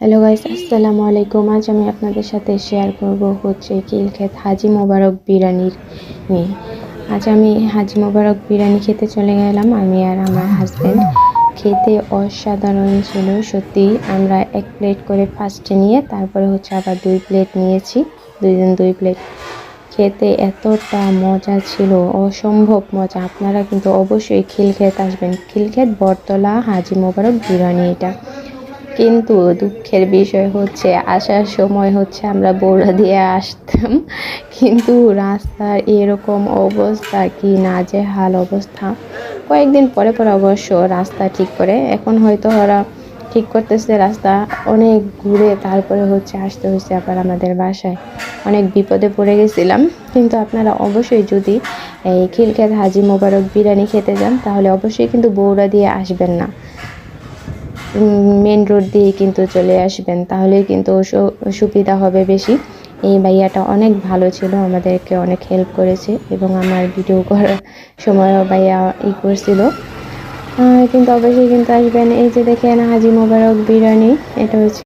Hello guys, আসসালামু আলাইকুম। আজ আমি আপনাদের সাথে শেয়ার করব হচ্ছে খিলক্ষেত হাজি মোবারক বিরিয়ানির নিয়ে। আজ আমি হাজি মোবারক বিরিয়ানি খেতে চলে গেলাম, আমি আর আমার হাজব্যান্ড। খেতে অসাধারণ ছিল সত্যি। আমরা 1 প্লেট করে ফার্স্টে নিয়ে তারপরে হচ্ছে আবার 2 প্লেট নিয়েছি, দুইজন 2 প্লেট। খেতে এতটা মজা ছিল, অসম্ভব মজা। আপনারা কিন্তু অবশ্যই খিলক্ষেত আসবেন। খিলক্ষেত বটতলা হাজি মোবারক বিরিয়ানি এটা। কিন্তু দুঃখের বিষয় হচ্ছে আসার সময় হচ্ছে আমরা বগুড়া দিয়ে আসতাম, কিন্তু রাস্তার এরকম অবস্থা, কি নাজেহাল অবস্থা। কয়েকদিন পরে পরে অবশ্য রাস্তা ঠিক করে, এখন হয়তো ওরা ঠিক করতেছে রাস্তা। অনেক ঘুরে তারপরে হচ্ছে আসতে হয়েছে আবার আমাদের বাসায়। অনেক বিপদে পড়ে গেছিলাম। কিন্তু আপনারা অবশ্যই যদি এই খিলক্ষেত হাজি মোবারক বিরিয়ানি খেতে যান তাহলে অবশ্যই কিন্তু বগুড়া দিয়ে আসবেন না, মেন রোড দিয়ে কিন্তু চলে আসবেন, তাহলে কিন্তু সুবিধা হবে বেশি। এই ভাইয়াটা অনেক ভালো ছিল, আমাদেরকে অনেক হেল্প করেছে এবং আমার ভিডিও করার সময়ও ভাইয়া করছিল। কিন্তু অবশ্যই কিন্তু আসবেন। এই যে দেখেন হাজি মোবারক বিরিয়ানি, এটা হচ্ছে